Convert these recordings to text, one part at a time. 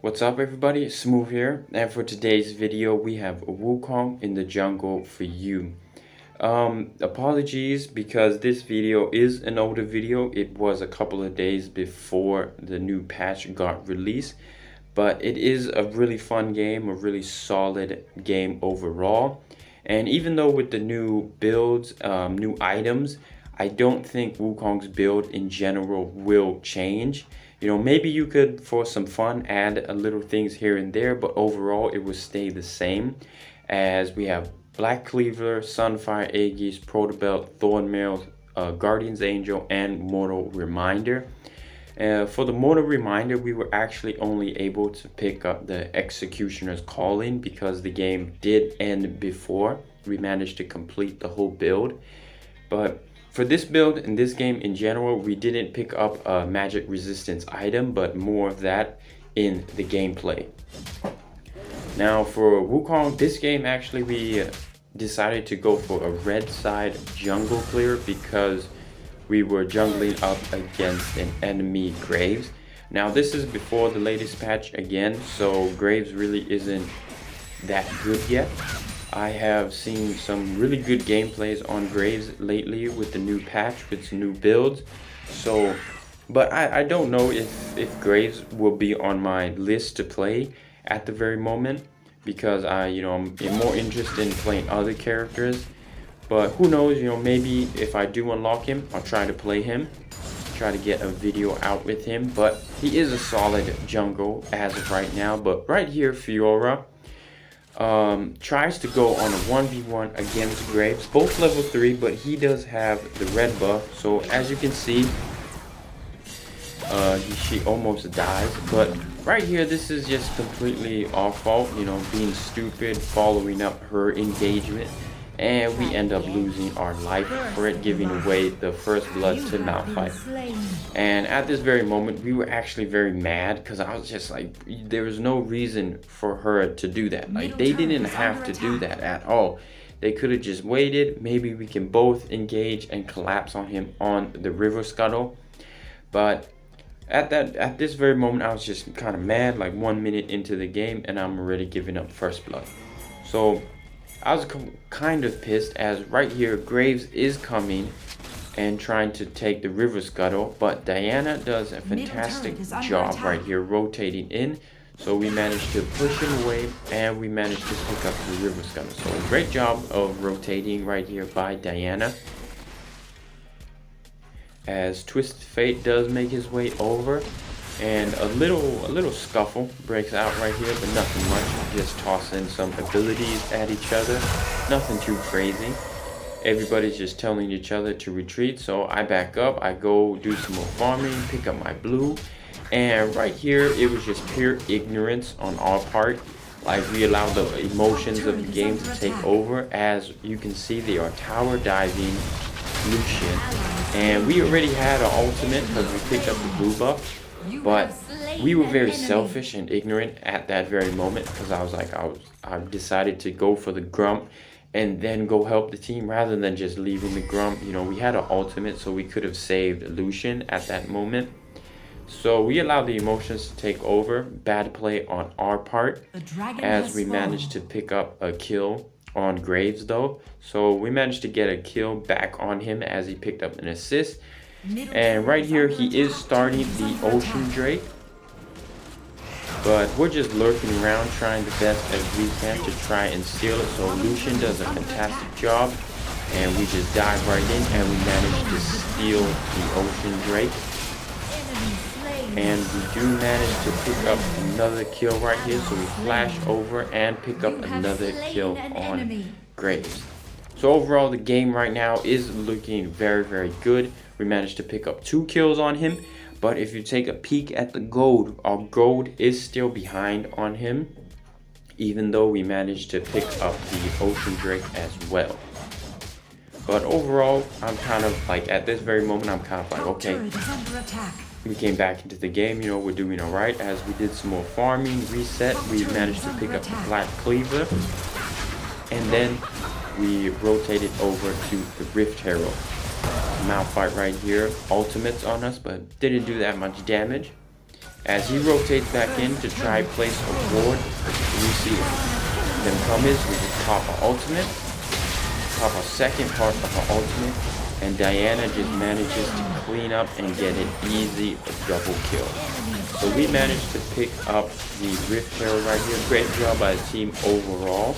What's up everybody, Smooth here, and for today's video we have Wukong in the jungle for you. Apologies because this video is an older video. It was a couple of days before the new patch got released, but it is a really fun game, a really solid game overall. And even though with the new builds, new items, I don't think Wukong's build in general will change. Maybe you could, for some fun, add a little things here and there, but overall it will stay the same. As we have Black Cleaver, Sunfire, Aegis, Protobelt, Thornmail, Guardian's Angel, and Mortal Reminder. For the Mortal Reminder, we were actually only able to pick up the Executioner's Calling because the game did end before we managed to complete the whole build. But for this build and this game in general, we didn't pick up a magic resistance item, but more of that in the gameplay. Now for Wukong, this game actually we decided to go for a red side jungle clear because we were jungling up against an enemy Graves. Now this is before the latest patch again, so Graves really isn't that good yet. I have seen some really good gameplays on Graves lately with the new patch, with some new builds. But I don't know if Graves will be on my list to play at the very moment because I'm more interested in playing other characters. But who knows, maybe if I do unlock him, I'll try to play him, try to get a video out with him. But he is a solid jungle as of right now. But right here, Fiora tries to go on a 1v1 against Graves, both level 3, but he does have the red buff. So as you can see, she almost dies. But right here, this is just completely our fault, being stupid, following up her engagement. And we end up losing our life for it, giving away the first blood to Malphite. And at this very moment, we were actually very mad because I was just like, there was no reason for her to do that. Like, they didn't have to do that at all. They could have just waited. Maybe we can both engage and collapse on him on the river scuttle. But at this very moment, I was just kind of mad, like 1 minute into the game, and I'm already giving up first blood. So I was kind of pissed as right here Graves is coming and trying to take the river scuttle, but Diana does a fantastic job right here rotating in. So we managed to push him away and we managed to pick up the river scuttle. So a great job of rotating right here by Diana. As Twisted Fate does make his way over. And a little scuffle breaks out right here, but nothing much. Just tossing some abilities at each other. Nothing too crazy. Everybody's just telling each other to retreat. So I back up. I go do some more farming, pick up my blue. And right here, it was just pure ignorance on our part. Like, we allowed the emotions of the game to take over. As you can see, they are tower diving Lucian. And we already had an ultimate because we picked up the blue buff. But we were very selfish and ignorant at that very moment because I was like, I decided to go for the Grump and then go help the team rather than just leaving the Grump. We had an ultimate, so we could have saved Lucian at that moment. So we allowed the emotions to take over. Bad play on our part as we managed to pick up a kill on Graves though. So we managed to get a kill back on him as he picked up an assist. And right here, he is starting the Ocean Drake. But we're just lurking around, trying the best as we can to try and steal it. So Lucian does a fantastic job. And we just dive right in and we manage to steal the Ocean Drake. And we do manage to pick up another kill right here. So we flash over and pick up another kill on Graves. So overall, the game right now is looking very, very good. We managed to pick up 2 kills on him. But if you take a peek at the gold, our gold is still behind on him. Even though we managed to pick up the Ocean Drake as well. But overall, I'm kind of like, at this very moment, I'm kind of like, okay. We came back into the game, we're doing alright. As we did some more farming, reset, we managed to pick up the Black Cleaver. And then we rotated over to the Rift Herald. Malphite right here, ultimates on us, but didn't do that much damage. As he rotates back in to try place a ward, we see it. Then come is we just pop our ultimate, pop a second part of our ultimate, and Diana just manages to clean up and get an easy double kill. So we managed to pick up the Rift Herald right here. Great job by the team overall.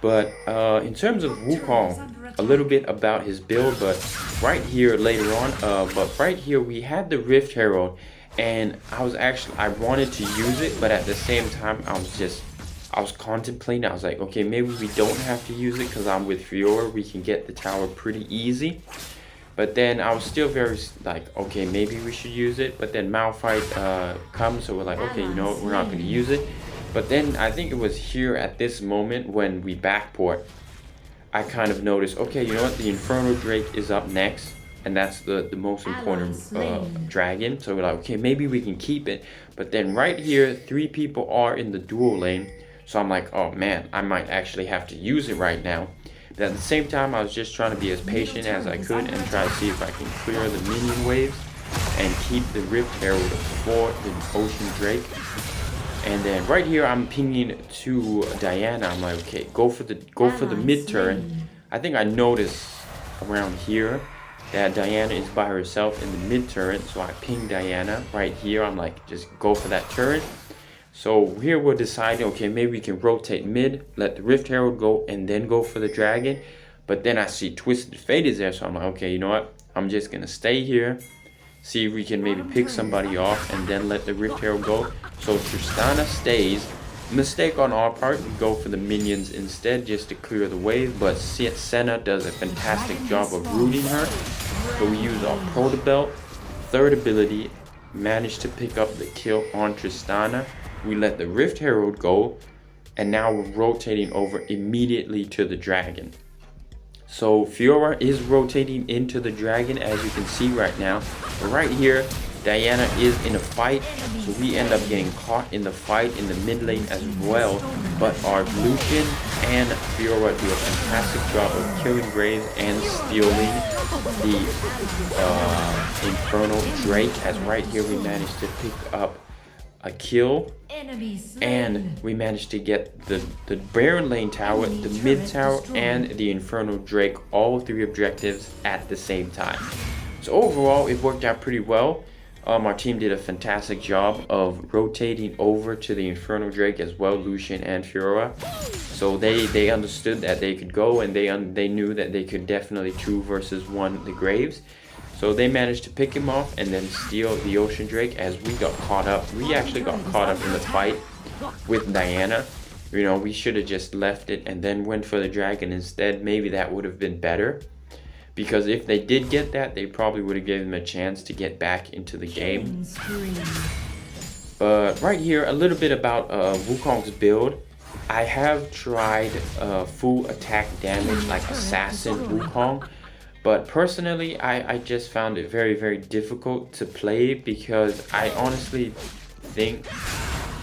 But in terms of Wukong, a little bit about his build, but right here later on, but right here we had the Rift Herald, and I wanted to use it, but at the same time I was contemplating. I was like, okay, maybe we don't have to use it because I'm with Fiora. We can get the tower pretty easy. But then I was still very like, okay, maybe we should use it. But then Malphite comes, so we're like, okay, you know what, we're not going to use it. But then I think it was here at this moment when we backport, I kind of noticed, okay, you know what, the Inferno Drake is up next. And that's the most important dragon. So we're like, okay, maybe we can keep it. But then right here, 3 people are in the dual lane. So I'm like, oh man, I might actually have to use it right now. But at the same time, I was just trying to be as patient as I could and try to see if I can clear the minion waves and keep the Rift Herald for the Ocean Drake. And then right here, I'm pinging to Diana. I'm like, okay, go for the mid turret. I think I noticed around here that Diana is by herself in the mid turret, so I ping Diana right here. I'm like, just go for that turret. So here we're deciding, okay, maybe we can rotate mid, let the Rift Herald go, and then go for the dragon. But then I see Twisted Fate is there, so I'm like, okay, you know what? I'm just gonna stay here, see if we can maybe pick somebody off, and then let the Rift Herald go. So Tristana stays. Mistake on our part, we go for the minions instead just to clear the wave, but Senna does a fantastic job of rooting her. So we use our Proto Belt, third ability, managed to pick up the kill on Tristana. We let the Rift Herald go, and now we're rotating over immediately to the dragon. So Fiora is rotating into the dragon, as you can see right now. But right here, Diana is in a fight, so we end up getting caught in the fight in the mid lane as well. But our Lucian and Fiora do a fantastic job of killing Graves and stealing the Infernal Drake, as right here we managed to pick up a kill, and we managed to get the Baron lane tower, the mid tower, and the Infernal Drake, all 3 objectives at the same time. So overall, it worked out pretty well. Our team did a fantastic job of rotating over to the Infernal Drake as well, Lucian and Fiora. So they understood that they could go, and they knew that they could definitely 2 versus 1 the Graves. So they managed to pick him off and then steal the Ocean Drake, as we got caught up. We actually got caught up in the fight with Diana. You know, we should have just left it and then went for the dragon instead. Maybe that would have been better. Because if they did get that, they probably would have given him a chance to get back into the game. But right here, a little bit about Wukong's build. I have tried full attack damage like Assassin Wukong. But personally, I just found it very, very difficult to play, because I honestly think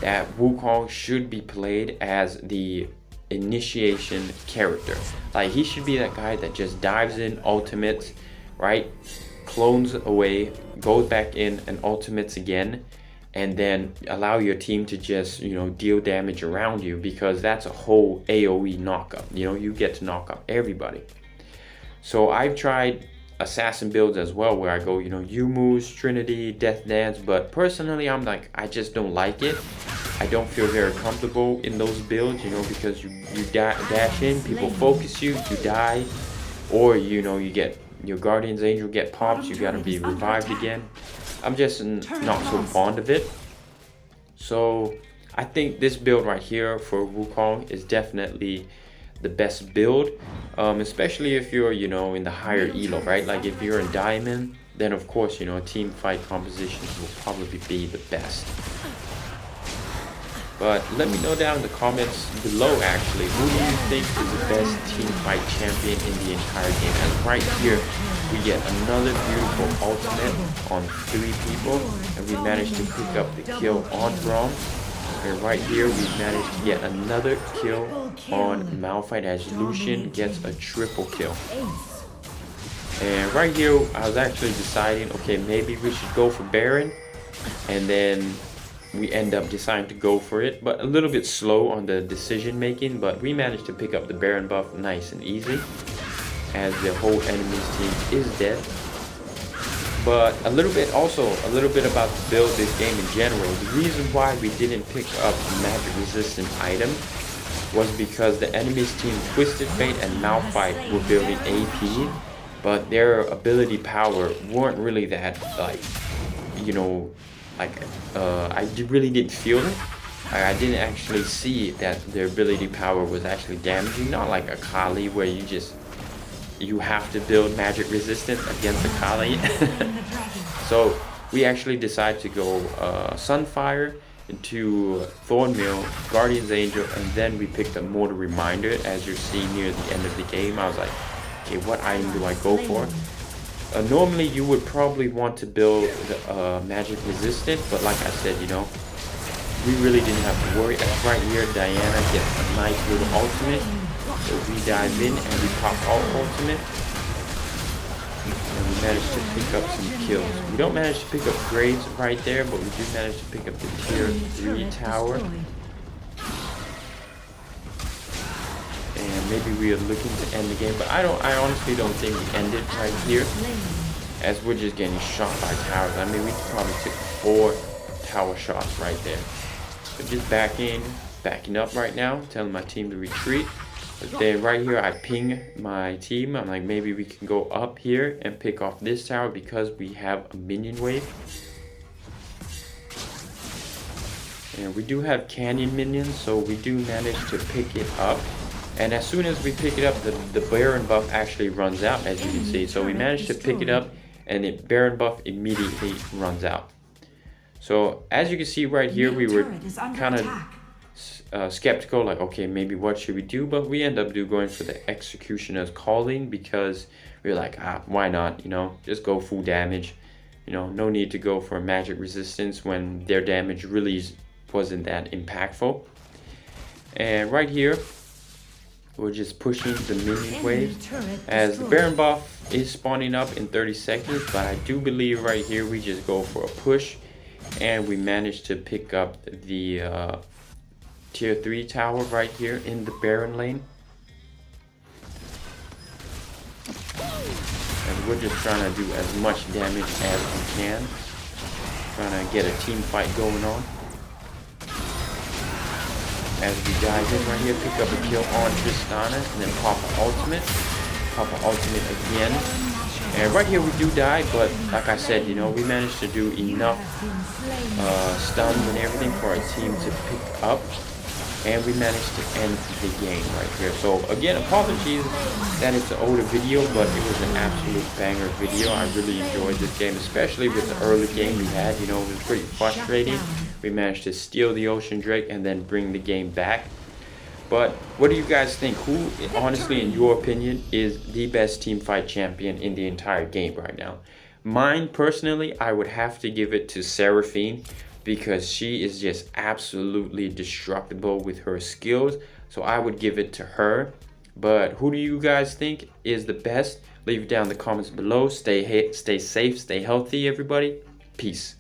that Wukong should be played as the initiation character. Like, he should be that guy that just dives in, ultimates, right? Clones away, goes back in and ultimates again, and then allow your team to just, you know, deal damage around you, because that's a whole AoE knockup. You know, you get to knock up everybody. So I've tried assassin builds as well, where I go, you know, Yumu's, Trinity, Death Dance, but personally I'm like, I just don't like it. I don't feel very comfortable in those builds, you know, because you dash in, people focus you, you die, or, you know, you get your Guardian's Angel get popped, you gotta be revived again. I'm just not so fond of it. So I think this build right here for Wukong is definitely the best build, especially if you're, you know, in the higher elo, right? Like if you're in Diamond, then of course, you know, team fight compositions will probably be the best. But let me know down in the comments below, actually, who do you think is the best team fight champion in the entire game? And right here, we get another beautiful ultimate on 3 people, and we managed to pick up the kill on Braum. And right here, we managed to get another kill on Malphite, as Lucian gets a triple kill. And right here, I was actually deciding, okay, maybe we should go for Baron. And then we end up deciding to go for it, but a little bit slow on the decision making. But we managed to pick up the Baron buff nice and easy, as the whole enemy's team is dead. But a little bit about the build this game in general. The reason why we didn't pick up a magic resistant item was because the enemy's team Twisted Fate and Malphite were building AP, but their ability power weren't really that, like, you know, like, I really didn't feel it. I didn't actually see that their ability power was actually damaging. Not like a Kaale where you have to build magic resistance against a Kaale. So we actually decided to go Sunfire into Thornmill, Guardian's Angel, and then we picked up Mortal Reminder. As you're seeing near the end of the game, I was like, okay, what item do I go for? Normally you would probably want to build magic resistant, but like I said, you know, we really didn't have to worry. As right here, Diana gets a nice little ultimate. So we dive in and we pop our ultimate. And we managed to pick up some kills. We don't manage to pick up grades right there, but we do manage to pick up the tier 3 tower. And maybe we are looking to end the game, but I honestly don't think we end it right here, as we're just getting shot by towers. I mean, we probably took 4 tower shots right there. So just backing up right now, telling my team to retreat. But then right here, I ping my team. I'm like, maybe we can go up here and pick off this tower because we have a minion wave. And we do have canyon minions, so we do manage to pick it up. And as soon as we pick it up, the Baron buff actually runs out, as you can see. So we managed to pick it up, and the Baron buff immediately runs out. So as you can see right here, we were kind of skeptical, like, okay, maybe what should we do? But we end up going for the Executioner's Calling, because we were like, why not? You know, just go full damage. You know, no need to go for magic resistance when their damage really wasn't that impactful. And right here, we're just pushing the minion wave, as the Baron buff is spawning up in 30 seconds. But I do believe right here we just go for a push, and we managed to pick up the tier 3 tower right here in the Baron lane. And we're just trying to do as much damage as we can, trying to get a team fight going on. As we dive in right here, pick up a kill on Tristana, and then pop an ultimate again. And right here we do die, but like I said, you know, we managed to do enough stuns and everything for our team to pick up, and we managed to end the game right here. So again, apologies that it's an older video, but it was an absolute banger video. I really enjoyed this game, especially with the early game we had. You know, it was pretty frustrating. We managed to steal the Ocean Drake and then bring the game back. But what do you guys think? Who, honestly, in your opinion, is the best teamfight champion in the entire game right now? Mine, personally, I would have to give it to Seraphine, because she is just absolutely destructible with her skills. So I would give it to her. But who do you guys think is the best? Leave it down in the comments below. Stay safe, stay healthy, everybody. Peace.